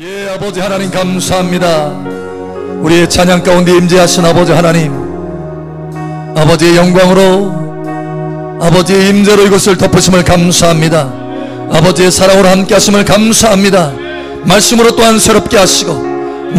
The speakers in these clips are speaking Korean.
예, 아버지 하나님 감사합니다. 우리의 찬양 가운데 임재하신 아버지 하나님, 아버지의 영광으로, 아버지의 임재로 이것을 덮으심을 감사합니다. 아버지의 사랑으로 함께 하심을 감사합니다. 말씀으로 또한 새롭게 하시고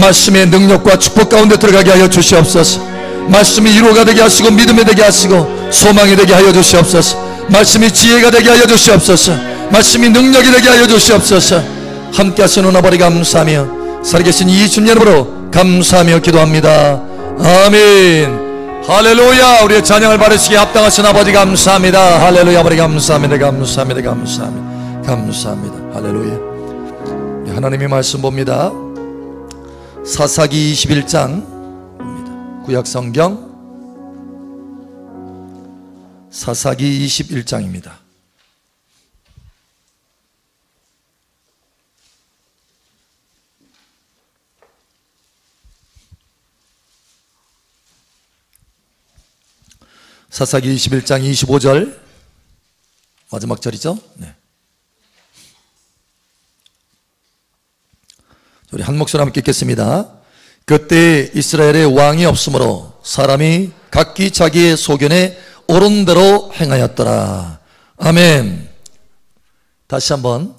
말씀의 능력과 축복 가운데 들어가게 하여 주시옵소서. 말씀이 위로가 되게 하시고 믿음이 되게 하시고 소망이 되게 하여 주시옵소서. 말씀이 지혜가 되게 하여 주시옵소서. 말씀이 능력이 되게 하여 주시옵소서. 함께 하시는 아버지 감사하며 살아계신 예수님 이름으로 감사하며 기도합니다. 아멘. 할렐루야. 우리의 찬양을 받으시기에 합당하신 아버지 감사합니다. 할렐루야. 아버지 감사합니다. 감사합니다. 감사합니다. 감사합니다. 할렐루야. 하나님의 말씀 봅니다. 사사기 21장 구약성경 사사기 21장입니다. 사사기 21장 25절 마지막 절이죠. 네. 우리 한 목소리 함께 읽겠습니다. 그때 이스라엘에 왕이 없으므로 사람이 각기 자기의 소견에 옳은 대로 행하였더라. 아멘. 다시 한번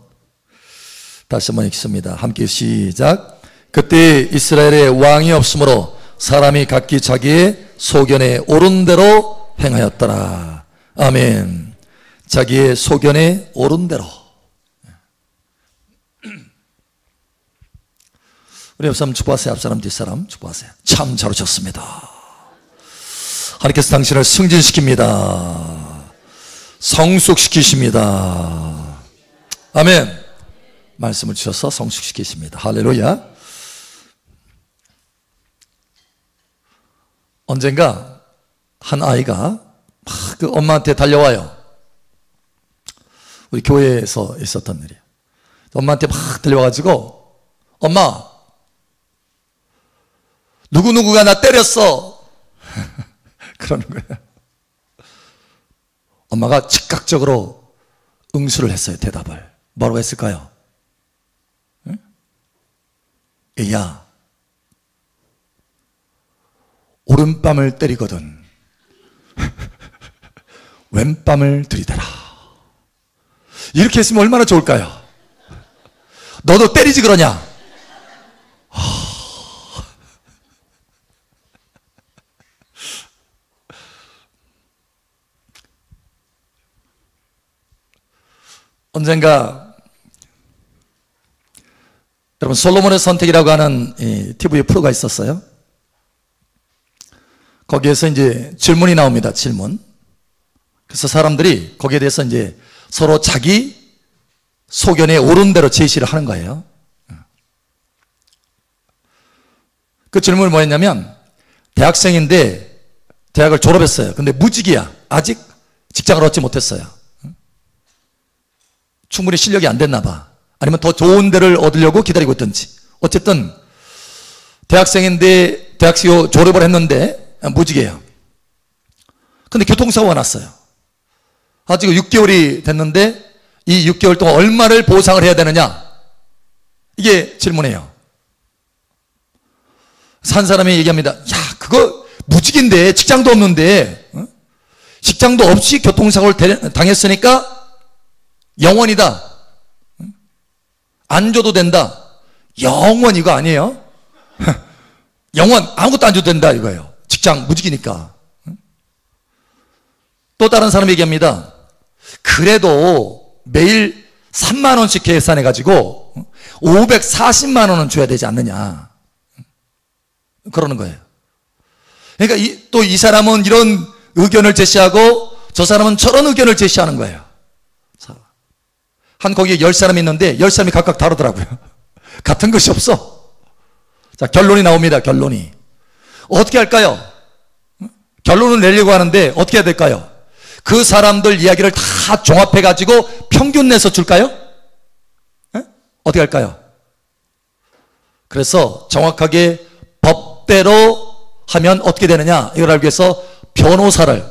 읽습니다. 함께 시작. 그때 이스라엘에 왕이 없으므로 사람이 각기 자기의 소견에 옳은 대로 행하였더라. 아멘. 자기의 소견에 옳은 대로. 우리 옆사람 축복하세요. 앞사람 뒷사람 축복하세요. 참 잘 오셨습니다. 하나님께서 당신을 승진시킵니다. 성숙시키십니다. 아멘. 말씀을 주셔서 성숙시키십니다. 할렐루야. 언젠가 한 아이가 막 그 엄마한테 달려와요. 우리 교회에서 있었던 일이에요. 엄마한테 막 달려와가지고, 엄마, 누구누구가 나 때렸어. 그러는 거예요. 엄마가 즉각적으로 응수를 했어요. 대답을. 뭐라고 했을까요? 응? 야, 오른밤을 때리거든 왼밤을 들이대라. 이렇게 했으면 얼마나 좋을까요? 너도 때리지 그러냐? 언젠가 여러분 솔로몬의 선택이라고 하는 TV 프로가 있었어요. 거기에서 이제 질문이 나옵니다. 질문. 그래서 사람들이 거기에 대해서 이제 서로 자기 소견에 옳은 대로 제시를 하는 거예요. 그 질문이 뭐였냐면, 대학생인데 대학을 졸업했어요. 근데 무직이야. 아직 직장을 얻지 못했어요. 충분히 실력이 안 됐나 봐. 아니면 더 좋은 데를 얻으려고 기다리고 있든지. 어쨌든 대학생인데 대학교 졸업을 했는데 무직이에요. 근데 교통사고가 났어요. 아직 6개월이 됐는데 이 6개월 동안 얼마를 보상을 해야 되느냐? 이게 질문이에요. 산 사람이 얘기합니다. 야, 그거 무직인데 직장도 없는데 직장도 없이 교통사고를 당했으니까 영원이다. 안 줘도 된다. 영원 이거 아니에요? 영원 아무것도 안 줘도 된다 이거예요. 직장 무직이니까. 또 다른 사람이 얘기합니다. 그래도 매일 3만 원씩 계산해 가지고 540만 원은 줘야 되지 않느냐. 그러는 거예요. 그러니까 또 이 사람은 이런 의견을 제시하고 저 사람은 저런 의견을 제시하는 거예요. 한 거기에 10사람이 있는데 10사람이 각각 다르더라고요. 같은 것이 없어. 자, 결론이 나옵니다. 결론이. 어떻게 할까요? 결론을 내려고 하는데 어떻게 해야 될까요? 그 사람들 이야기를 다 종합해 가지고 평균 내서 줄까요? 어떻게 할까요? 그래서 정확하게 법대로 하면 어떻게 되느냐 이걸 알기 위해서 변호사를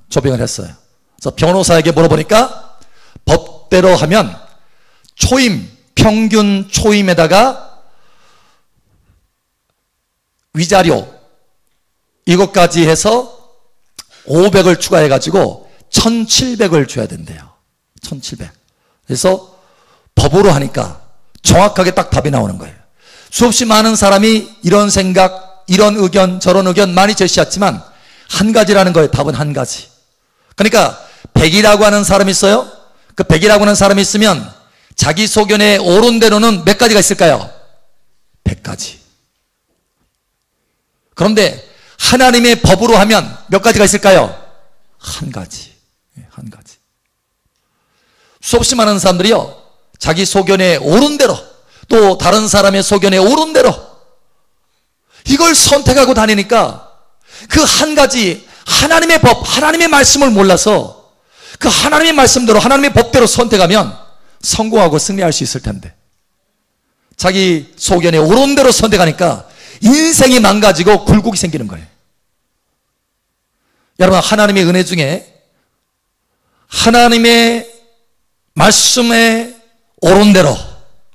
조병을 했어요. 그래서 변호사에게 물어보니까 법대로 하면 초임, 평균 초임에다가 위자료 이것까지 해서 500을 추가해가지고 1700을 줘야 된대요. 1700. 그래서 법으로 하니까 정확하게 딱 답이 나오는 거예요. 수없이 많은 사람이 이런 생각, 이런 의견, 저런 의견 많이 제시했지만 한 가지라는 거예요. 답은 한 가지. 그러니까 100이라고 하는 사람이 있어요. 그 100이라고 하는 사람이 있으면 자기 소견에 옳은 대로는 몇 가지가 있을까요? 100가지. 그런데 하나님의 법으로 하면 몇 가지가 있을까요? 한 가지. 한 가지. 수없이 많은 사람들이요, 자기 소견에 옳은 대로, 또 다른 사람의 소견에 옳은 대로 이걸 선택하고 다니니까 그 한 가지 하나님의 법, 하나님의 말씀을 몰라서 그 하나님의 말씀대로, 하나님의 법대로 선택하면 성공하고 승리할 수 있을 텐데, 자기 소견에 옳은 대로 선택하니까 인생이 망가지고 굴곡이 생기는 거예요. 여러분, 하나님의 은혜 중에 하나님의 말씀에 옳은 대로,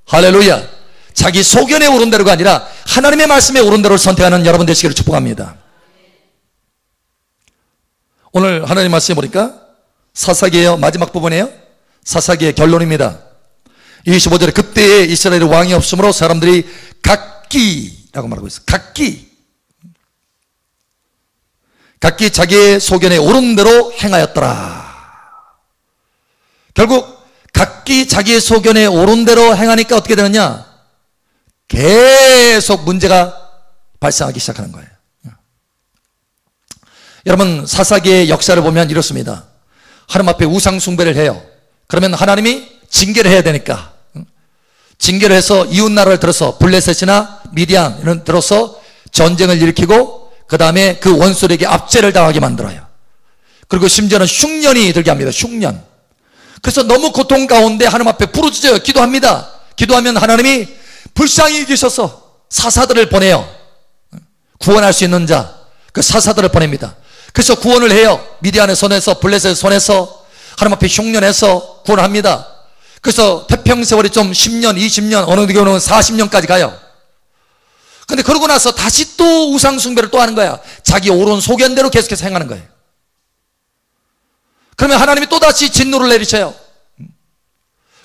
할렐루야, 자기 소견에 옳은 대로가 아니라 하나님의 말씀에 옳은 대로를 선택하는 여러분 되시기를 축복합니다. 오늘 하나님 말씀해 보니까 사사기의 마지막 부분이에요. 사사기의 결론입니다. 25절에 그때에 이스라엘의 왕이 없으므로 사람들이 각기라고 말하고 있어요. 각기 자기의 소견에 옳은 대로 행하였더라. 결국 각기 자기의 소견에 옳은 대로 행하니까 어떻게 되느냐? 계속 문제가 발생하기 시작하는 거예요. 여러분, 사사기의 역사를 보면 이렇습니다. 하나님 앞에 우상 숭배를 해요. 그러면 하나님이 징계를 해야 되니까 징계를 해서 이웃나라를 들어서 블레셋이나 미디안을 들어서 전쟁을 일으키고 그 다음에 그 원수에게 압제를 당하게 만들어요. 그리고 심지어는 흉년이 들게 합니다. 흉년. 그래서 너무 고통 가운데 하나님 앞에 부르짖어요. 기도합니다. 기도하면 하나님이 불쌍히 여기셔서 사사들을 보내요. 구원할 수 있는 자, 그 사사들을 보냅니다. 그래서 구원을 해요. 미디안의 손에서, 블레셋의 손에서 하나님 앞에 흉년해서 구원합니다. 그래서 태평세월이 좀 10년, 20년, 어느 경우는 40년까지 가요. 근데 그러고 나서 다시 또 우상숭배를 또 하는 거야. 자기 옳은 소견대로 계속해서 행하는 거예요. 그러면 하나님이 또다시 진노를 내리셔요.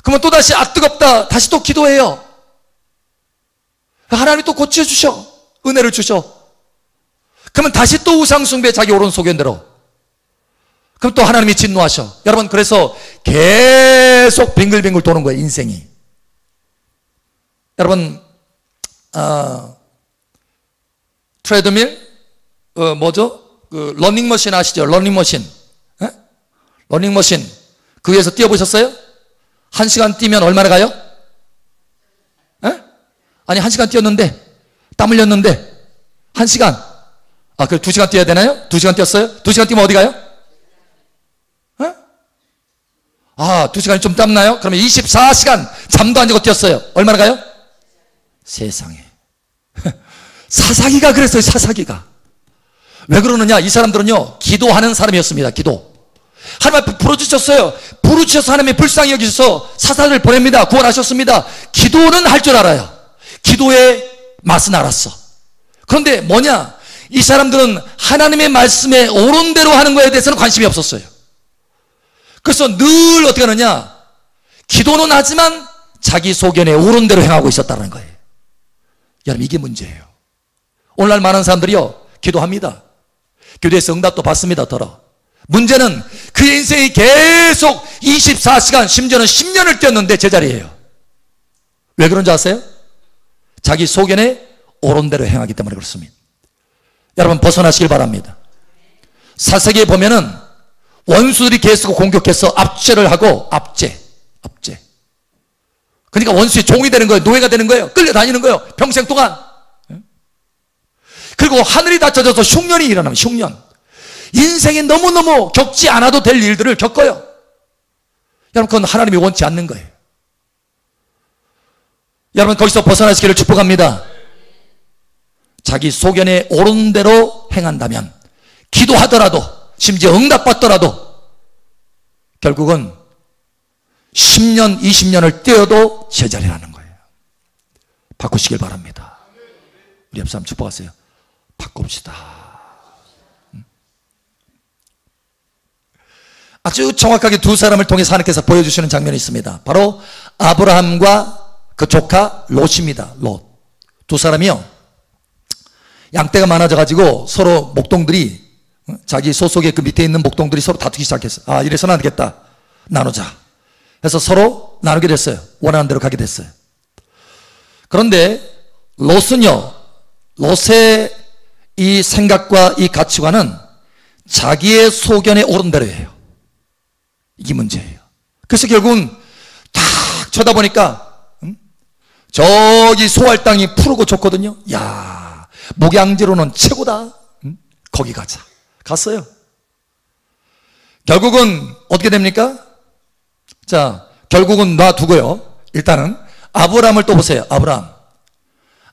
그러면 또다시 뜨겁다, 다시 또 기도해요. 하나님이 또 고쳐주셔. 은혜를 주셔. 그러면 다시 또 우상숭배, 자기 옳은 소견대로. 그럼 또 하나님이 진노하셔. 여러분, 그래서 계속 빙글빙글 도는 거예요, 인생이. 여러분, 트레드밀, 뭐죠? 그 러닝머신 아시죠? 러닝머신. 러닝머신. 그 위에서 뛰어보셨어요? 1시간 뛰면 얼마나 가요? 아니, 1시간 뛰었는데, 땀 흘렸는데, 1시간. 그럼 2시간 뛰어야 되나요? 2시간 뛰었어요? 2시간 뛰면 어디 가요? 2시간이 좀 땀나요? 그러면 24시간 잠도 안 자고 뛰었어요. 얼마나 가요? 세상에. 사사기가 그랬어요, 사사기가. 왜 그러느냐? 이 사람들은요, 기도하는 사람이었습니다, 기도. 하나님 앞에 부르짖었어요. 부르짖어서 하나님이 불쌍히 여기셔서 사사들을 보냅니다. 구원하셨습니다. 기도는 할 줄 알아요. 기도의 맛은 알았어. 그런데 뭐냐? 이 사람들은 하나님의 말씀에 옳은 대로 하는 거에 대해서는 관심이 없었어요. 그래서 늘 어떻게 하느냐? 기도는 하지만 자기 소견에 옳은 대로 행하고 있었다는 거예요. 여러분, 이게 문제예요. 오늘날 많은 사람들이요, 기도합니다. 기도해서 응답도 받습니다. 문제는 그 인생이 계속 24시간, 심지어는 10년을 뛰었는데 제자리예요. 왜 그런지 아세요? 자기 소견에 옳은 대로 행하기 때문에 그렇습니다. 여러분, 벗어나시길 바랍니다. 사사기에 보면은 원수들이 계속 공격해서 압제를 하고, 압제. 그러니까 원수의 종이 되는 거예요. 노예가 되는 거예요. 끌려다니는 거예요. 평생 동안. 그리고 하늘이 닫혀져서 흉년이 일어나면, 흉년. 인생에 너무너무 겪지 않아도 될 일들을 겪어요. 여러분, 그건 하나님이 원치 않는 거예요. 여러분, 거기서 벗어나시기를 축복합니다. 자기 소견에 옳은 대로 행한다면, 기도하더라도, 심지어 응답받더라도 결국은 10년, 20년을 뛰어도 제자리라는 거예요. 바꾸시길 바랍니다. 우리 옆 사람 축복하세요. 바꿉시다. 아주 정확하게 두 사람을 통해서 하나님께서 보여주시는 장면이 있습니다. 바로 아브라함과 그 조카 롯입니다. 롯. 두 사람이요, 양떼가 많아져가지고 서로 목동들이, 자기 소속의 그 밑에 있는 목동들이 서로 다투기 시작했어요. 아, 이래서는 안 되겠다, 나누자 해서 서로 나누게 됐어요. 원하는 대로 가게 됐어요. 그런데 롯은요, 롯의 이 생각과 이 가치관은 자기의 소견에 오른 대로예요. 이게 문제예요. 그래서 결국은 탁 쳐다보니까 저기 소할 땅이 푸르고 좋거든요. 야, 목양지로는 최고다. 거기 가자. 갔어요. 결국은 어떻게 됩니까? 자, 결국은 놔두고요. 일단은 아브라함을 또 보세요.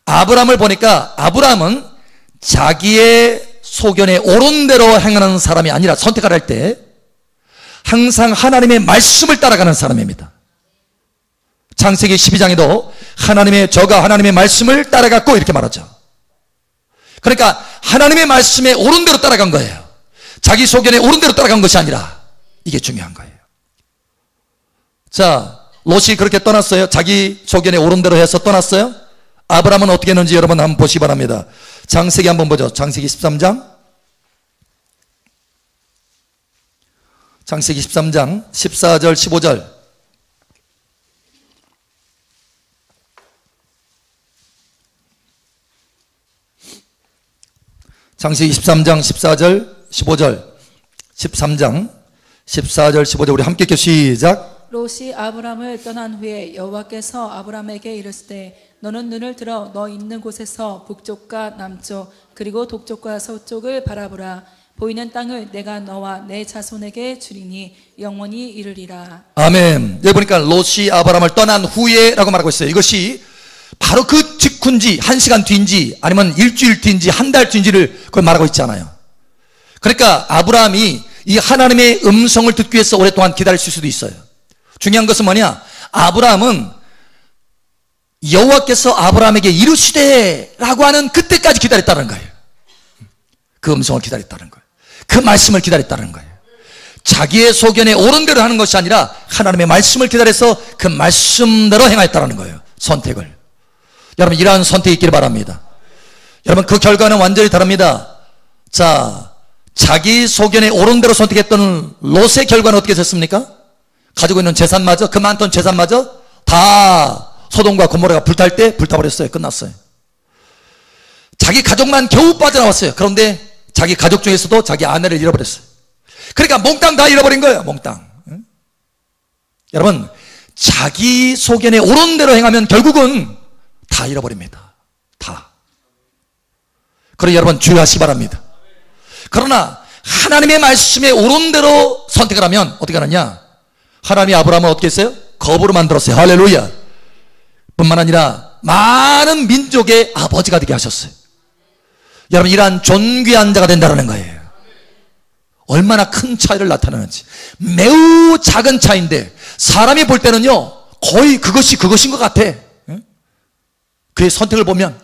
아브라함을 보니까 아브라함은 자기의 소견에 옳은 대로 행하는 사람이 아니라, 선택을 할 때 항상 하나님의 말씀을 따라가는 사람입니다. 창세기 12장에도 저가 하나님의 말씀을 따라갔고 이렇게 말하죠. 그러니까 하나님의 말씀에 옳은 대로 따라간 거예요. 자기 소견에 옳은 대로 따라간 것이 아니라. 이게 중요한 거예요. 자, 롯이 그렇게 떠났어요. 자기 소견에 옳은 대로 해서 떠났어요. 아브라함은 어떻게 했는지 여러분 한번 보시기 바랍니다. 창세기 한번 보죠. 창세기 13장. 창세기 13장 14절 15절. 창세기 13장 14절 15절. 13장 14절 15절 우리 함께 읽게 시작. 롯이 아브람을 떠난 후에 여호와께서 아브람에게 이르시되 너는 눈을 들어 너 있는 곳에서 북쪽과 남쪽 그리고 동쪽과 서쪽을 바라보라. 보이는 땅을 내가 너와 내 자손에게 주리니 영원히 이르리라. 아멘. 여기 보니까 롯이 아브람을 떠난 후에 라고 말하고 있어요. 이것이 바로 그 직후인지 1시간 뒤인지 아니면 일주일 뒤인지 한 달 뒤인지를 그걸 말하고 있잖아요. 그러니까 아브라함이 이 하나님의 음성을 듣기 위해서 오랫동안 기다렸을 수도 있어요. 중요한 것은 뭐냐, 아브라함은 여호와께서 아브라함에게 이르시되 라고 하는 그때까지 기다렸다는 거예요. 그 음성을 기다렸다는 거예요. 그 말씀을 기다렸다는 거예요. 자기의 소견에 옳은 대로 하는 것이 아니라 하나님의 말씀을 기다려서 그 말씀대로 행하였다는 거예요. 선택을. 여러분, 이러한 선택이 있기를 바랍니다. 여러분, 그 결과는 완전히 다릅니다. 자, 자기 소견에 옳은 대로 선택했던 롯의 결과는 어떻게 됐습니까? 가지고 있는 재산마저, 그 많던 재산마저 다 소돔과 고모라가 불탈 때 불타버렸어요. 끝났어요. 자기 가족만 겨우 빠져나왔어요. 그런데 자기 가족 중에서도 자기 아내를 잃어버렸어요. 그러니까 몽땅 다 잃어버린 거예요. 몽땅. 응? 여러분, 자기 소견에 옳은 대로 행하면 결국은 다 잃어버립니다. 다. 그러니 여러분 주의하시기 바랍니다. 그러나 하나님의 말씀에 옳은 대로 선택을 하면 어떻게 하느냐, 하나님이 아브라함을 어떻게 했어요? 거부로 만들었어요. 할렐루야. 뿐만 아니라 많은 민족의 아버지가 되게 하셨어요. 여러분, 이러한 존귀한 자가 된다는 거예요. 얼마나 큰 차이를 나타내는지. 매우 작은 차이인데 사람이 볼 때는요 거의 그것이 그것인 것 같아. 그의 선택을 보면.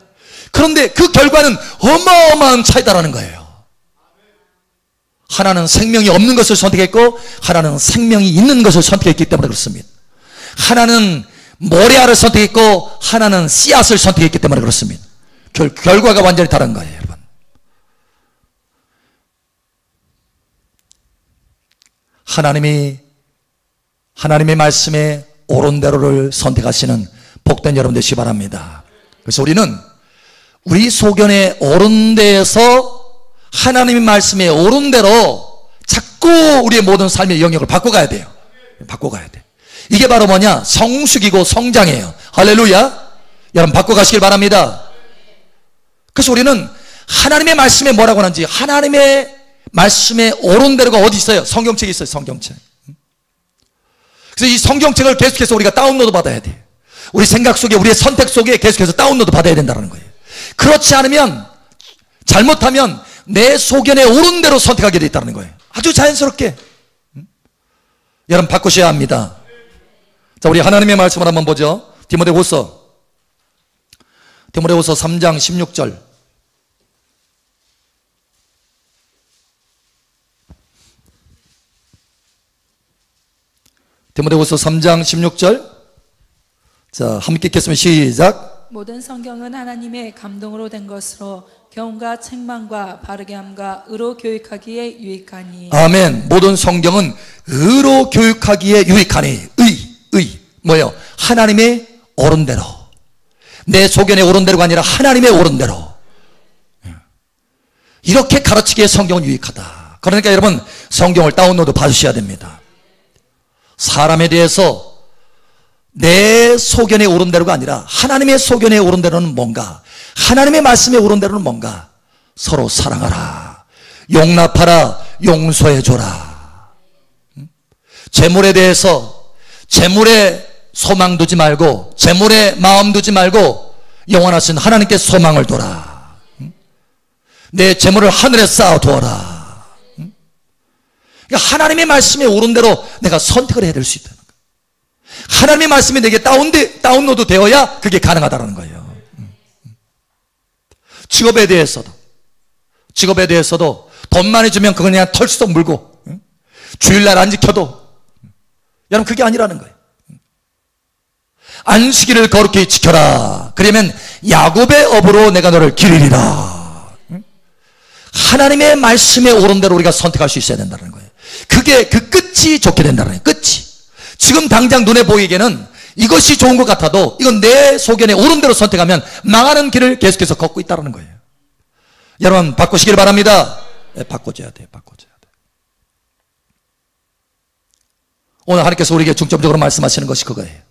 그런데 그 결과는 어마어마한 차이다라는 거예요. 하나는 생명이 없는 것을 선택했고 하나는 생명이 있는 것을 선택했기 때문에 그렇습니다. 하나는 모래알을 선택했고 하나는 씨앗을 선택했기 때문에 그렇습니다. 결과가 완전히 다른 거예요. 여러분, 하나님의 말씀에 옳은 대로를 선택하시는 복된 여러분 되시기 바랍니다. 그래서 우리는 우리 소견에 옳은 데에서 하나님의 말씀에 옳은 대로 자꾸 우리의 모든 삶의 영역을 바꿔가야 돼요. 바꿔가야 돼. 이게 바로 뭐냐, 성숙이고 성장이에요. 할렐루야. 여러분 바꿔가시길 바랍니다. 그래서 우리는 하나님의 말씀에 뭐라고 하는지, 하나님의 말씀에 옳은 대로가 어디 있어요? 성경책이 있어요. 성경책. 그래서 이 성경책을 계속해서 우리가 다운로드 받아야 돼. 우리 생각 속에, 우리의 선택 속에 계속해서 다운로드 받아야 된다는 거예요. 그렇지 않으면, 잘못하면 내 소견에 옳은 대로 선택하게 돼 있다는 거예요. 아주 자연스럽게. 여러분 바꾸셔야 합니다. 자, 우리 하나님의 말씀을 한번 보죠. 디모데후서 3장 16절. 디모데후서 3장 16절. 자, 함께 읽겠습니다. 시작. 모든 성경은 하나님의 감동으로 된 것으로 교훈과 책망과 바르게 함과 의로 교육하기에 유익하니. 아멘. 모든 성경은 의로 교육하기에 유익하니. 뭐예요? 하나님의 옳은 대로, 내 소견의 옳은 대로가 아니라 하나님의 옳은 대로, 이렇게 가르치기에 성경은 유익하다. 그러니까 여러분, 성경을 다운로드 받으셔야 됩니다. 사람에 대해서 내 소견의 옳은 대로가 아니라 하나님의 소견의 옳은 대로는 뭔가, 하나님의 말씀의 옳은 대로는 뭔가. 서로 사랑하라, 용납하라, 용서해줘라. 재물에 대해서 재물에 소망 두지 말고, 재물에 마음 두지 말고 영원하신 하나님께 소망을 둬라. 내 재물을 하늘에 쌓아두어라. 그러니까 하나님의 말씀에 옳은 대로 내가 선택을 해야 될 수 있다는 거예요. 하나님의 말씀이 내게 다운로드 되어야 그게 가능하다는 거예요. 직업에 대해서도 돈 많이 주면 그거 그냥 털수록 물고, 주일날 안 지켜도, 여러분 그게 아니라는 거예요. 안식일을 거룩히 지켜라. 그러면 야곱의 업으로 내가 너를 기르리라. 하나님의 말씀에 옳은 대로 우리가 선택할 수 있어야 된다는 거예요. 그게 그 끝이 좋게 된다는 거예요. 끝이. 지금 당장 눈에 보이기에는 이것이 좋은 것 같아도 이건 내 소견에 옳은 대로 선택하면 망하는 길을 계속해서 걷고 있다는 거예요. 여러분 바꾸시길 바랍니다. 네, 바꿔줘야 돼요. 오늘 하나님께서 우리에게 중점적으로 말씀하시는 것이 그거예요.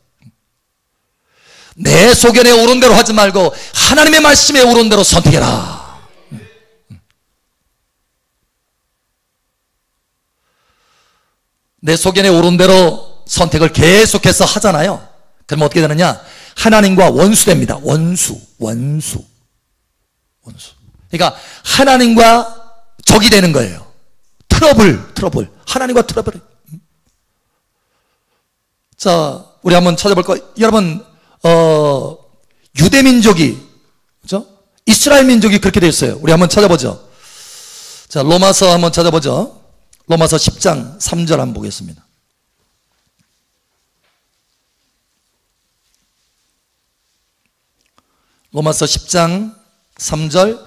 내 소견에 옳은 대로 하지 말고 하나님의 말씀에 옳은 대로 선택해라. 내 소견에 옳은 대로 선택을 계속해서 하잖아요. 그러면 어떻게 되느냐? 하나님과 원수됩니다. 원수. 그러니까 하나님과 적이 되는 거예요. 트러블. 하나님과 트러블. 자, 우리 한번 찾아볼 거예요. 여러분, 유대민족이, 그죠? 이스라엘 민족이 그렇게 되어 있어요. 우리 한번 찾아보죠. 자, 로마서 한번 찾아보죠. 로마서 10장 3절 한번 보겠습니다. 로마서 10장 3절.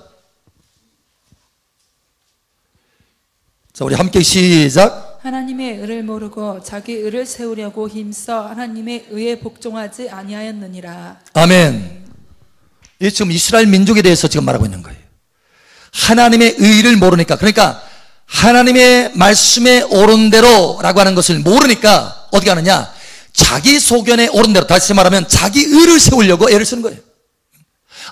자, 우리 함께 시작. 하나님의 의를 모르고 자기 의를 세우려고 힘써 하나님의 의에 복종하지 아니하였느니라. 아멘. 이 지금 이스라엘 민족에 대해서 지금 말하고 있는 거예요. 하나님의 의를 모르니까, 그러니까 하나님의 말씀에 옳은 대로라고 하는 것을 모르니까 어떻게 하느냐? 자기 소견에 옳은 대로, 다시 말하면 자기 의를 세우려고 애를 쓰는 거예요.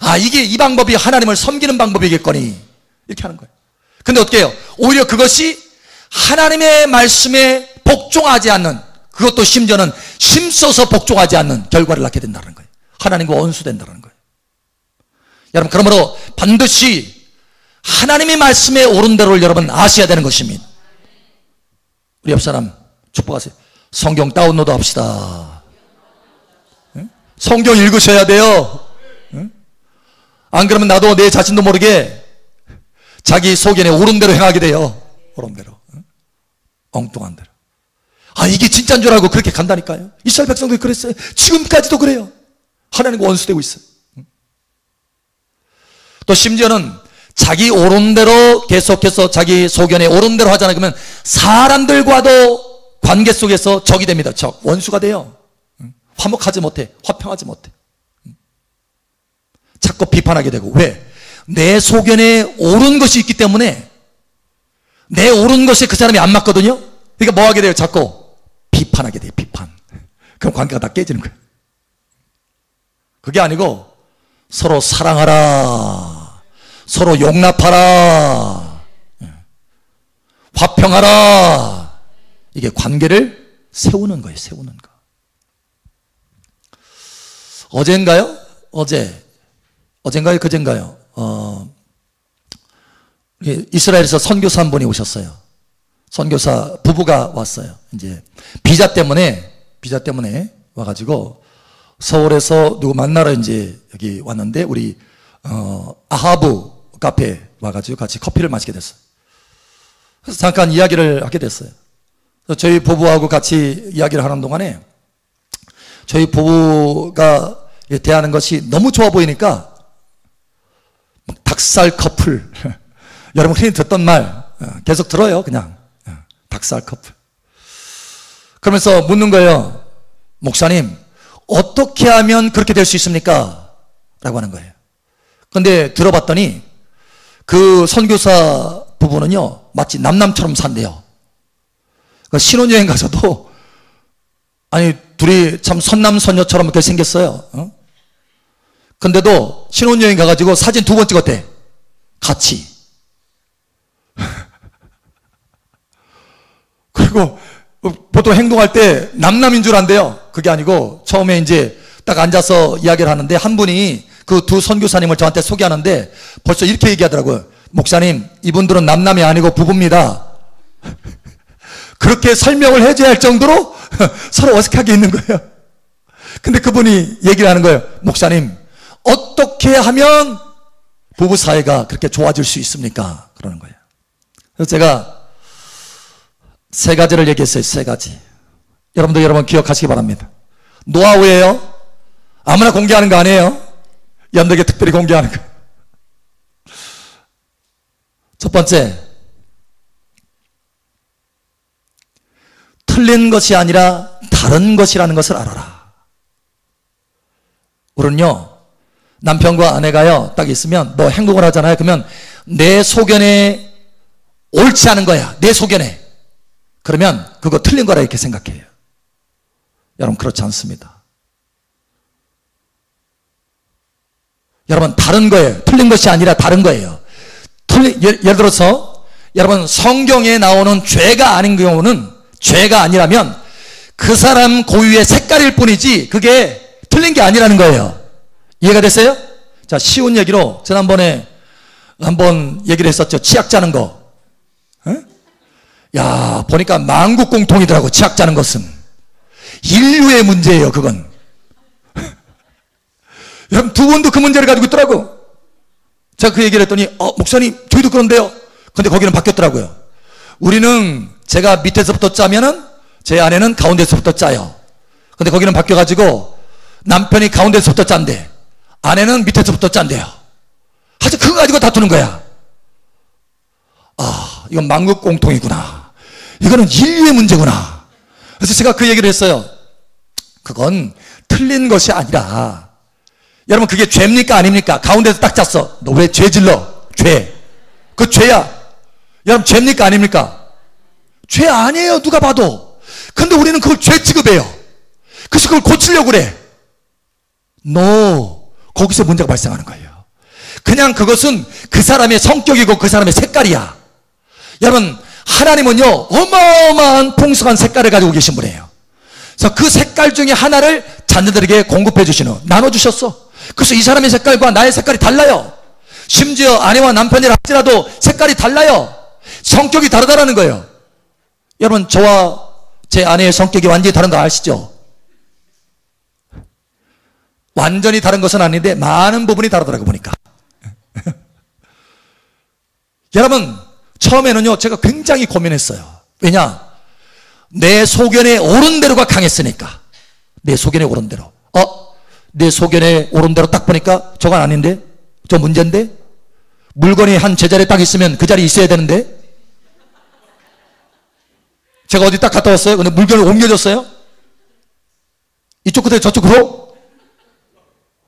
아, 이게 이 방법이 하나님을 섬기는 방법이겠거니, 이렇게 하는 거예요. 근데 어떻게 해요? 오히려 그것이 하나님의 말씀에 복종하지 않는, 그것도 심지어는 힘써서 복종하지 않는 결과를 낳게 된다는 거예요. 하나님과 원수된다는 거예요. 여러분, 그러므로 반드시 하나님의 말씀에 옳은 대로를 여러분 아셔야 되는 것입니다. 우리 옆 사람 축복하세요. 성경 다운로드 합시다. 성경 읽으셔야 돼요. 안 그러면 나도 내 자신도 모르게 자기 소견에 옳은 대로 행하게 돼요. 옳은 대로, 엉뚱한 대로. 아, 이게 진짜인 줄 알고 그렇게 간다니까요. 이스라엘 백성들이 그랬어요. 지금까지도 그래요. 하나님과 원수되고 있어요. 또 심지어는 자기 옳은 대로 계속해서 자기 소견에 옳은 대로 하잖아요. 그러면 사람들과도 관계 속에서 적이 됩니다. 적, 원수가 돼요. 화목하지 못해, 화평하지 못해. 자꾸 비판하게 되고. 왜? 내 소견에 옳은 것이 있기 때문에 내 옳은 것에 그 사람이 안 맞거든요. 그러니까 뭐 하게 돼요? 자꾸 비판하게 돼요. 비판. 그럼 관계가 다 깨지는 거예요. 그게 아니고 서로 사랑하라, 서로 용납하라, 화평하라. 이게 관계를 세우는 거예요. 세우는 거. 어젠가요? 어젠가요? 그젠가요? 이스라엘에서 선교사 한 분이 오셨어요. 선교사 부부가 왔어요. 이제 비자 때문에 와가지고 서울에서 누구 만나러 이제 여기 왔는데 우리 아하브 카페에 와가지고 같이 커피를 마시게 됐어요. 그래서 잠깐 이야기를 하게 됐어요. 저희 부부하고 같이 이야기를 하는 동안에 저희 부부가 대하는 것이 너무 좋아 보이니까 닭살 커플 여러분 흔히 듣던 말 계속 들어요. 그냥 닭살 커플. 그러면서 묻는 거예요. 목사님, 어떻게 하면 그렇게 될 수 있습니까? 라고 하는 거예요. 그런데 들어봤더니 그 선교사 부부는요 마치 남남처럼 산대요. 그러니까 신혼여행 가서도 아니 둘이 참 선남선녀처럼 이렇게 생겼어요. 근데도 신혼여행 가가지고 사진 2번 찍었대. 같이. 그리고 보통 행동할 때 남남인 줄 안대요. 그게 아니고 처음에 이제 딱 앉아서 이야기를 하는데 한 분이 그 두 선교사님을 저한테 소개하는데 벌써 이렇게 얘기하더라고요. 목사님, 이분들은 남남이 아니고 부부입니다. 그렇게 설명을 해줘야 할 정도로 서로 어색하게 있는 거예요. 근데 그분이 얘기를 하는 거예요. 목사님, 어떻게 하면 부부 사이가 그렇게 좋아질 수 있습니까? 그러는 거예요. 그래서 제가 3가지를 얘기했어요. 3가지. 여러분도 여러분 기억하시기 바랍니다. 노하우예요. 아무나 공개하는 거 아니에요. 여러분에게 특별히 공개하는 거예요. 첫 번째, 틀린 것이 아니라 다른 것이라는 것을 알아라. 우리는요 남편과 아내가요 딱 있으면 뭐 행동을 하잖아요. 그러면 내 소견에 옳지 않은 거야. 내 소견에. 그러면 그거 틀린 거라 이렇게 생각해요. 여러분 그렇지 않습니다. 여러분 다른 거예요. 틀린 것이 아니라 다른 거예요. 예를 들어서 여러분 성경에 나오는 죄가 아닌 경우는 죄가 아니라면 그 사람 고유의 색깔일 뿐이지 그게 틀린 게 아니라는 거예요. 이해가 됐어요? 자, 쉬운 얘기로 지난번에 한번 얘기를 했었죠. 치약 짜는 거. 에? 야, 보니까 만국 공통이더라고. 치약 짜는 것은 인류의 문제예요. 그건 여러분 2분도 그 문제를 가지고 있더라고. 제가 그 얘기를 했더니 목사님 저희도 그런데요. 근데 거기는 바뀌었더라고요. 우리는 제가 밑에서부터 짜면은 제 아내는 가운데서부터 짜요. 근데 거기는 바뀌어가지고 남편이 가운데서부터 짠대. 아내는 밑에서부터 짠대요. 하여튼 그거 가지고 다투는 거야. 아, 이건 만국 공통이구나. 이거는 인류의 문제구나. 그래서 제가 그 얘기를 했어요. 그건 틀린 것이 아니라 여러분 그게 죄입니까 아닙니까? 가운데서 딱 짰어. 너 왜 죄 질러? 죄. 그 죄야. 여러분 죄입니까 아닙니까? 죄 아니에요. 누가 봐도. 근데 우리는 그걸 죄 취급해요. 그래서 그걸 고치려고 그래. No. 거기서 문제가 발생하는 거예요. 그냥 그것은 그 사람의 성격이고 그 사람의 색깔이야. 여러분 하나님은요 어마어마한 풍성한 색깔을 가지고 계신 분이에요. 그래서 그 색깔 중에 하나를 자녀들에게 공급해 주시는, 나눠주셨어. 그래서 이 사람의 색깔과 나의 색깔이 달라요. 심지어 아내와 남편이라 할지라도 색깔이 달라요. 성격이 다르다라는 거예요. 여러분 저와 제 아내의 성격이 완전히 다른 거 아시죠? 완전히 다른 것은 아닌데 많은 부분이 다르더라고 보니까. 여러분 처음에는요 제가 굉장히 고민했어요. 왜냐? 내 소견에 옳은 대로가 강했으니까. 내 소견에 옳은 대로. 내 소견에 옳은 대로 딱 보니까 저건 아닌데? 저 문제인데? 물건이 한 제자리에 딱 있으면 그 자리에 있어야 되는데? 제가 어디 딱 갔다 왔어요. 근데 물건을 옮겨줬어요. 이쪽 끝에 저쪽으로.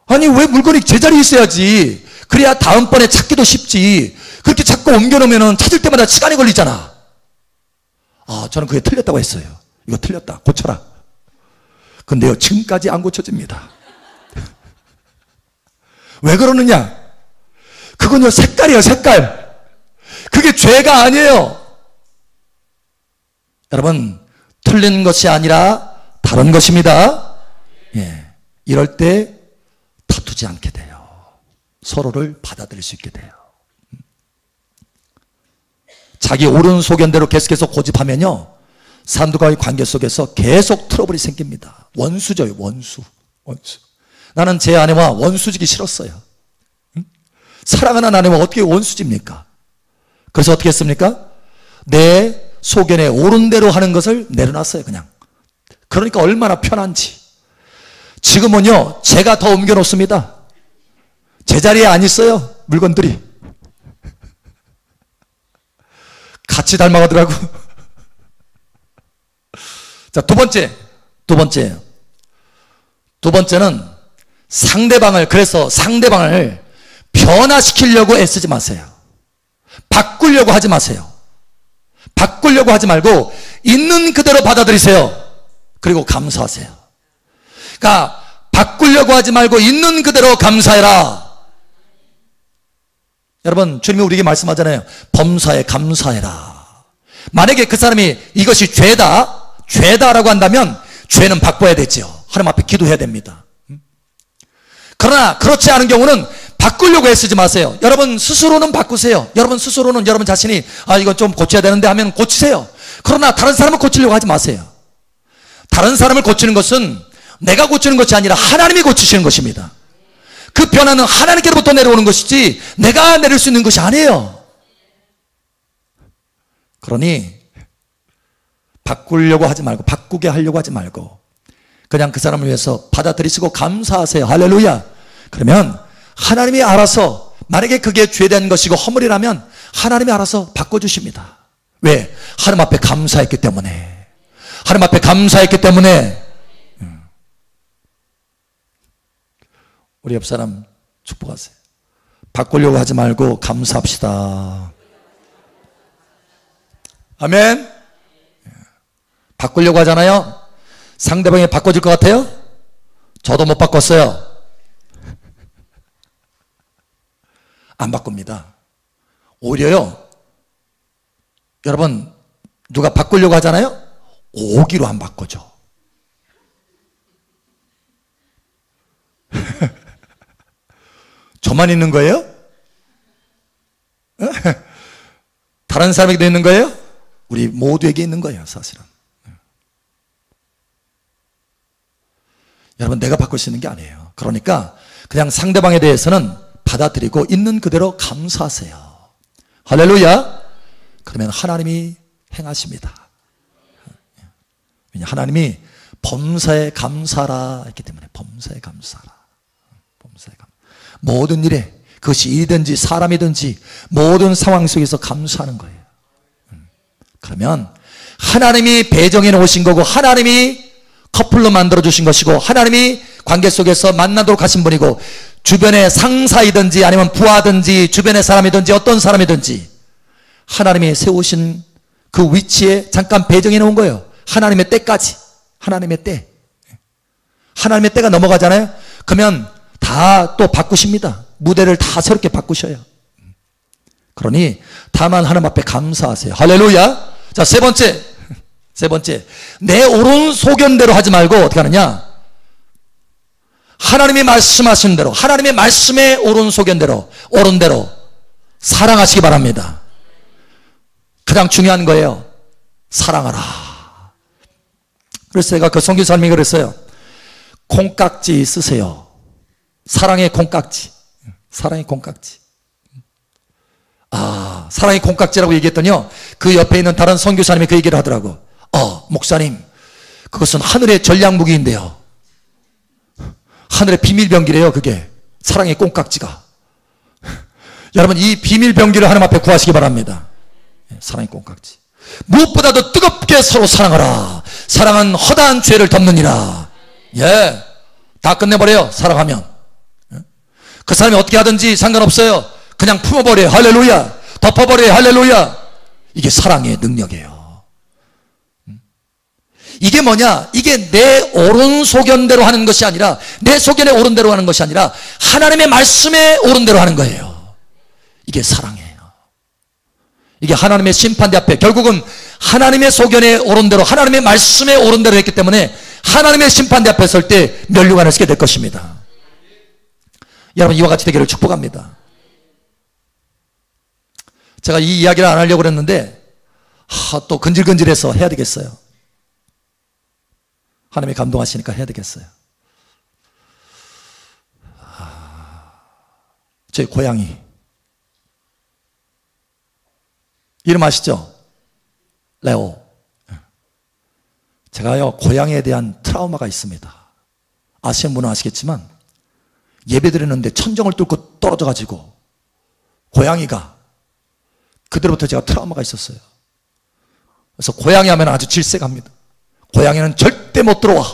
아니 왜 물건이 제자리에 있어야지. 그래야 다음번에 찾기도 쉽지. 그렇게 자꾸 옮겨놓으면 찾을 때마다 시간이 걸리잖아. 저는 그게 틀렸다고 했어요. 이거 틀렸다. 고쳐라. 근데요 지금까지 안 고쳐집니다. 왜 그러느냐? 그건요 색깔이에요. 색깔. 그게 죄가 아니에요. 여러분 틀린 것이 아니라 다른 것입니다. 예, 이럴 때 다투지 않게 돼요. 서로를 받아들일 수 있게 돼요. 자기 옳은 소견대로 계속해서 고집하면요 사람들과의 관계 속에서 계속 트러블이 생깁니다. 원수죠. 원수. 나는 제 아내와 원수지기 싫었어요. 사랑하는 아내와 어떻게 원수집니까? 그래서 어떻게 했습니까? 내 소견에 옳은 대로 하는 것을 내려놨어요. 그냥. 그러니까 얼마나 편한지. 지금은요, 제가 더 옮겨놓습니다. 제자리에 안 있어요, 물건들이. 같이 닮아가더라고. 자, 두 번째는 그래서 상대방을 변화시키려고 애쓰지 마세요. 바꾸려고 하지 마세요. 바꾸려고 하지 말고 있는 그대로 받아들이세요. 그리고 감사하세요. 그러니까 바꾸려고 하지 말고 있는 그대로 감사해라. 여러분, 주님이 우리에게 말씀하잖아요. 범사에 감사해라. 만약에 그 사람이 이것이 죄다라고 한다면 죄는 바꿔야 되죠. 하나님 앞에 기도해야 됩니다. 그러나 그렇지 않은 경우는 바꾸려고 애쓰지 마세요. 여러분 스스로는 바꾸세요. 여러분 스스로는 여러분 자신이 이건 좀 고쳐야 되는데 하면 고치세요. 그러나 다른 사람을 고치려고 하지 마세요. 다른 사람을 고치는 것은 내가 고치는 것이 아니라 하나님이 고치시는 것입니다. 그 변화는 하나님께로부터 내려오는 것이지 내가 내릴 수 있는 것이 아니에요. 그러니 바꾸려고 하지 말고, 바꾸게 하려고 하지 말고 그냥 그 사람을 위해서 받아들이시고 감사하세요. 할렐루야. 그러면 하나님이 알아서, 만약에 그게 죄된 것이고 허물이라면 하나님이 알아서 바꿔주십니다. 왜? 하나님 앞에 감사했기 때문에. 하나님 앞에 감사했기 때문에. 우리 옆 사람 축복하세요. 바꾸려고 하지 말고 감사합시다. 아멘. 바꾸려고 하잖아요. 상대방이 바꿔줄 것 같아요? 저도 못 바꿨어요. 안 바꿉니다. 오히려요, 여러분 누가 바꾸려고 하잖아요. 오기로 안 바꿔줘. 저만 있는 거예요? 다른 사람에게도 있는 거예요? 우리 모두에게 있는 거예요, 사실은. 여러분, 내가 바꿀 수 있는 게 아니에요. 그러니까 그냥 상대방에 대해서는 받아들이고 있는 그대로 감사하세요. 할렐루야. 그러면 하나님이 행하십니다. 왜냐, 하나님이 범사에 감사라 했기 때문에. 범사에 감사라. 범사에 감사. 모든 일에, 그것이 일이든지 사람이든지 모든 상황 속에서 감사하는 거예요. 그러면 하나님이 배정해 놓으신 거고, 하나님이 커플로 만들어 주신 것이고, 하나님이 관계 속에서 만나도록 하신 분이고, 주변의 상사이든지 아니면 부하든지 주변의 사람이든지 어떤 사람이든지 하나님이 세우신 그 위치에 잠깐 배정해 놓은 거예요. 하나님의 때까지. 하나님의 때. 하나님의 때가 넘어가잖아요. 그러면 다 또 바꾸십니다. 무대를 다 새롭게 바꾸셔요. 그러니 다만 하나님 앞에 감사하세요. 할렐루야. 자, 세 번째, 내 옳은 소견대로 하지 말고 어떻게 하느냐, 하나님이 말씀하신 대로, 하나님의 말씀에 옳은 소견대로, 옳은 대로 사랑하시기 바랍니다. 가장 중요한 거예요. 사랑하라. 그래서 제가 그 선교사님이 그랬어요. 콩깍지 쓰세요. 사랑의 콩깍지. 사랑의 콩깍지. 사랑의 콩깍지라고 얘기했더니요, 그 옆에 있는 다른 선교사님이 그 얘기를 하더라고. 목사님, 그것은 하늘의 전략무기인데요. 하늘의 비밀병기래요, 그게. 사랑의 콩깍지가. 여러분, 이 비밀병기를 하나님 앞에 구하시기 바랍니다. 사랑의 콩깍지. 무엇보다도 뜨겁게 서로 사랑하라. 사랑은 허다한 죄를 덮느니라. 예, 다 끝내버려요, 사랑하면. 그 사람이 어떻게 하든지 상관없어요. 그냥 품어버려요. 할렐루야. 덮어버려요. 할렐루야. 이게 사랑의 능력이에요. 이게 뭐냐? 이게 내 옳은 소견대로 하는 것이 아니라, 내 소견에 옳은 대로 하는 것이 아니라 하나님의 말씀에 옳은 대로 하는 거예요. 이게 사랑이에요. 이게 하나님의 심판대 앞에, 결국은 하나님의 소견에 옳은 대로, 하나님의 말씀에 옳은 대로 했기 때문에 하나님의 심판대 앞에 설 때 면류관을 쓰게 될 것입니다. 여러분, 이와 같이 되기를 축복합니다. 제가 이 이야기를 안 하려고 그랬는데 또 근질근질해서 해야 되겠어요. 하나님이 감동하시니까 해야 되겠어요. 제 고양이 이름 아시죠? 레오. 제가요, 고양이에 대한 트라우마가 있습니다. 아시는 분은 아시겠지만 예배 드리는데 천정을 뚫고 떨어져가지고 고양이가, 그때부터 제가 트라우마가 있었어요. 그래서 고양이 하면 아주 질색합니다. 고양이는 절대 못 들어와.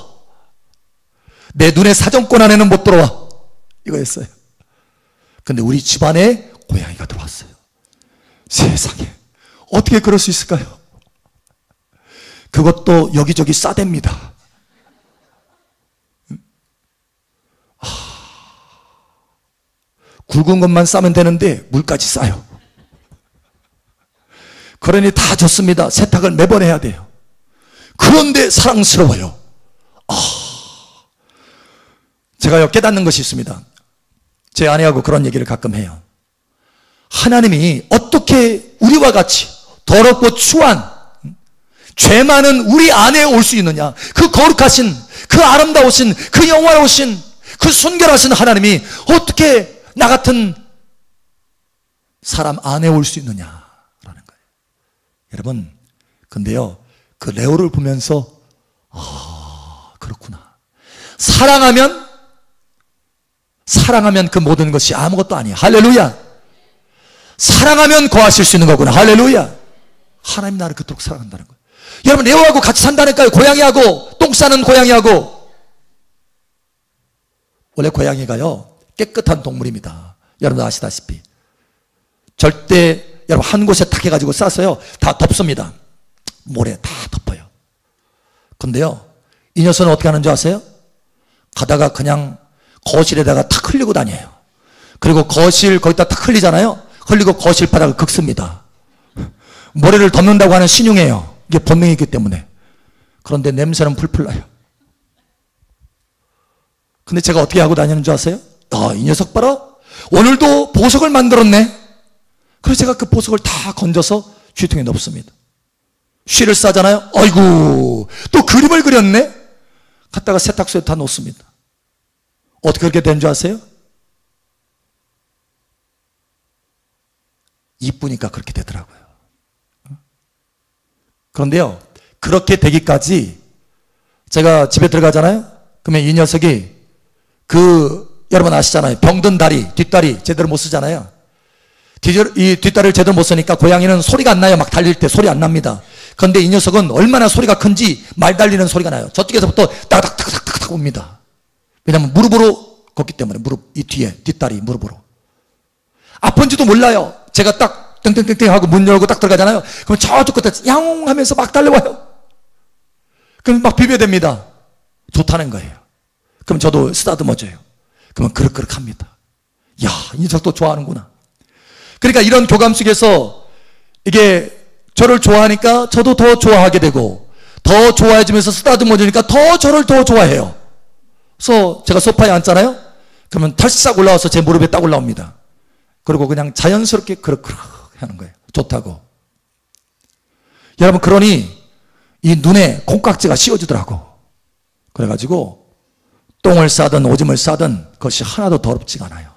내 눈의 사정권 안에는 못 들어와. 이거였어요. 근데 우리 집안에 고양이가 들어왔어요. 세상에, 어떻게 그럴 수 있을까요? 그것도 여기저기 싸댑니다. 굵은 것만 싸면 되는데 물까지 싸요. 그러니 다 좋습니다. 세탁을 매번 해야 돼요. 그런데 사랑스러워요. 제가요, 깨닫는 것이 있습니다. 제 아내하고 그런 얘기를 가끔 해요. 하나님이 어떻게 우리와 같이 더럽고 추한 죄 많은 우리 안에 올 수 있느냐. 그 거룩하신, 그 아름다우신, 그 영화로우신, 그 순결하신 하나님이 어떻게 나 같은 사람 안에 올 수 있느냐라는 거예요. 여러분, 근데요, 그 레오를 보면서 그렇구나. 사랑하면 그 모든 것이 아무것도 아니야. 할렐루야. 사랑하면 거하실 수 있는 거구나. 할렐루야. 하나님 나를 그토록 사랑한다는 거예요. 여러분, 레오하고 같이 산다니까요. 고양이하고, 똥 싸는 고양이하고. 원래 고양이가요, 깨끗한 동물입니다. 여러분 아시다시피 절대, 여러분 한 곳에 탁 해가지고 싸서요 다 덮습니다. 모래 다 덮어요. 근데요, 이 녀석은 어떻게 하는 줄 아세요? 가다가 그냥 거실에다가 탁 흘리고 다녀요. 그리고 거실 거기다 탁 흘리잖아요. 흘리고 거실 바닥을 긁습니다. 모래를 덮는다고 하는 신용이에요. 이게 본능이기 때문에. 그런데 냄새는 풀풀 나요. 근데 제가 어떻게 하고 다니는 줄 아세요? 이 녀석 봐라, 오늘도 보석을 만들었네. 그래서 제가 그 보석을 다 건져서 쥐통에 넣습니다. 쉬를 싸잖아요. 아이고, 또 그림을 그렸네. 갖다가 세탁소에 다 놓습니다. 어떻게 그렇게 된 줄 아세요? 이쁘니까 그렇게 되더라고요. 그런데요, 그렇게 되기까지 제가 집에 들어가잖아요. 그러면 이 녀석이 여러분 아시잖아요. 병든 다리, 뒷다리 제대로 못 쓰잖아요. 이 뒷다리를 제대로 못 쓰니까 고양이는 소리가 안 나요. 막 달릴 때 소리 안 납니다. 그런데 이 녀석은 얼마나 소리가 큰지 말 달리는 소리가 나요. 저쪽에서부터 따닥따닥따닥 옵니다. 왜냐하면 무릎으로 걷기 때문에, 무릎, 이 뒤에, 뒷다리, 무릎으로. 아픈지도 몰라요. 제가 딱 땡땡땡땡 하고 문 열고 딱 들어가잖아요. 그럼 저쪽 끝에 야옹 하면서 막 달려와요. 그럼 막 비벼댑니다. 좋다는 거예요. 그럼 저도 쓰다듬어줘요. 그러면 그럭그럭 합니다. 야, 이 녀석도 좋아하는구나. 그러니까 이런 교감 속에서 이게 저를 좋아하니까 저도 더 좋아하게 되고, 더 좋아해주면서 쓰다듬어주니까 더 저를 더 좋아해요. 그래서 제가 소파에 앉잖아요. 그러면 털싹 올라와서 제 무릎에 딱 올라옵니다. 그리고 그냥 자연스럽게 그럭그럭 하는 거예요. 좋다고. 여러분, 그러니 이 눈에 콩깍지가 씌워지더라고. 그래가지고 똥을 싸든 오줌을 싸든 그것이 하나도 더럽지가 않아요.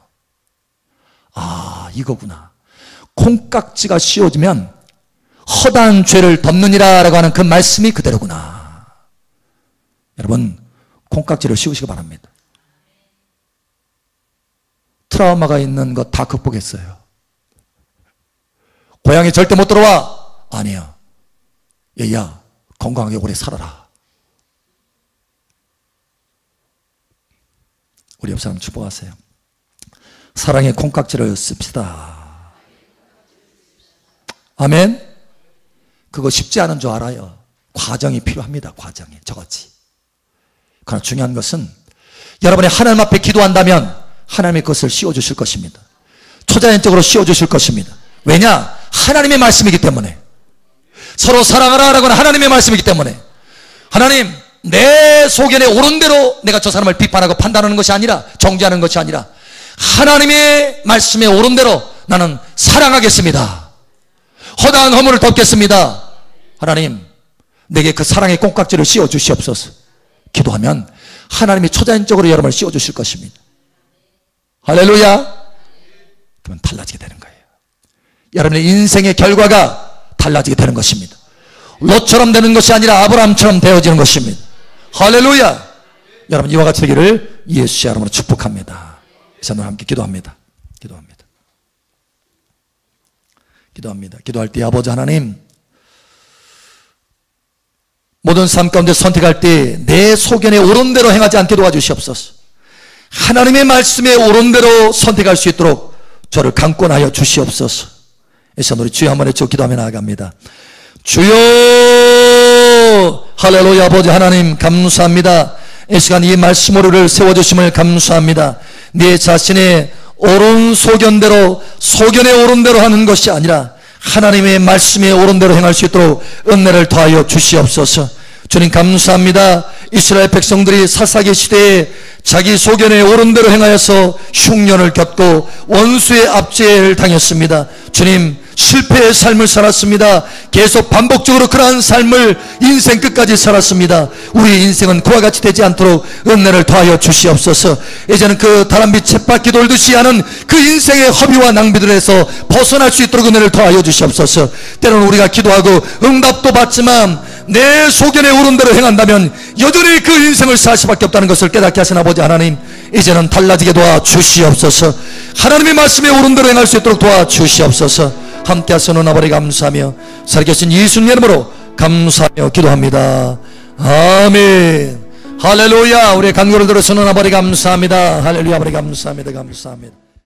이거구나. 콩깍지가 씌워지면 허다한 죄를 덮느니라 라고 하는 그 말씀이 그대로구나. 여러분, 콩깍지를 씌우시기 바랍니다. 트라우마가 있는 거 다 극복했어요. 고양이 절대 못 들어와. 아니야. 얘야, 건강하게 오래 살아라. 우리 옆 사람 축복하세요. 사랑의 콩깍지를 씁시다. 아멘. 그거 쉽지 않은 줄 알아요. 과정이 필요합니다. 과정이 저거지. 그러나 중요한 것은 여러분이 하나님 앞에 기도한다면 하나님이 그것을 씌워주실 것입니다. 초자연적으로 씌워주실 것입니다. 왜냐? 하나님의 말씀이기 때문에. 서로 사랑하라 라고는 하나님의 말씀이기 때문에. 하나님, 내 소견에 옳은 대로 내가 저 사람을 비판하고 판단하는 것이 아니라, 정죄하는 것이 아니라 하나님의 말씀에 옳은 대로 나는 사랑하겠습니다. 허다한 허물을 덮겠습니다. 하나님, 내게 그 사랑의 콩깍지를 씌워 주시옵소서. 기도하면 하나님이 초자연적으로 여러분을 씌워 주실 것입니다. 할렐루야. 그러면 달라지게 되는 거예요. 여러분의 인생의 결과가 달라지게 되는 것입니다. 롯처럼 되는 것이 아니라 아브라함처럼 되어지는 것입니다. 할렐루야. 여러분 이와 같이 되기를 예수의 이름으로 축복합니다. 자, 오늘 함께 기도합니다. 기도할 때 아버지 하나님, 모든 삶 가운데 선택할 때 내 소견에 옳은 대로 행하지 않게 도와주시옵소서. 하나님의 말씀에 옳은 대로 선택할 수 있도록 저를 강권하여 주시옵소서. 이 시간 우리 주여 한번 외쳐 기도하며 나아갑니다. 주여, 할렐루야. 아버지 하나님 감사합니다. 이 시간 이 말씀으로를 세워주심을 감사합니다. 네 자신의 옳은 소견대로, 소견에 옳은 대로 하는 것이 아니라 하나님의 말씀에 옳은 대로 행할 수 있도록 은혜를 더하여 주시옵소서. 주님 감사합니다. 이스라엘 백성들이 사사기 시대에 자기 소견에 옳은 대로 행하여서 흉년을 겪고 원수의 압제를 당했습니다. 주님, 실패의 삶을 살았습니다. 계속 반복적으로 그러한 삶을 인생 끝까지 살았습니다. 우리 인생은 그와 같이 되지 않도록 은혜를 더하여 주시옵소서. 이제는 그 다람쥐 쳇바퀴 돌듯이 하는 그 인생의 허비와 낭비들에서 벗어날 수 있도록 은혜를 더하여 주시옵소서. 때로는 우리가 기도하고 응답도 받지만 내 소견에 옳은 대로 행한다면 여전히 그 인생을 살 수밖에 없다는 것을 깨닫게 하신 아버지 하나님, 이제는 달라지게 도와주시옵소서. 하나님의 말씀에 옳은 대로 행할 수 있도록 도와주시옵소서. 함께 하시는 아버지 감사하며 살아계신 예수님 이름으로 감사하며 기도합니다. 아멘. 할렐루야. 우리의 간구를 들으시는 아버지 감사합니다. 할렐루야. 아버지 감사합니다. 감사합니다.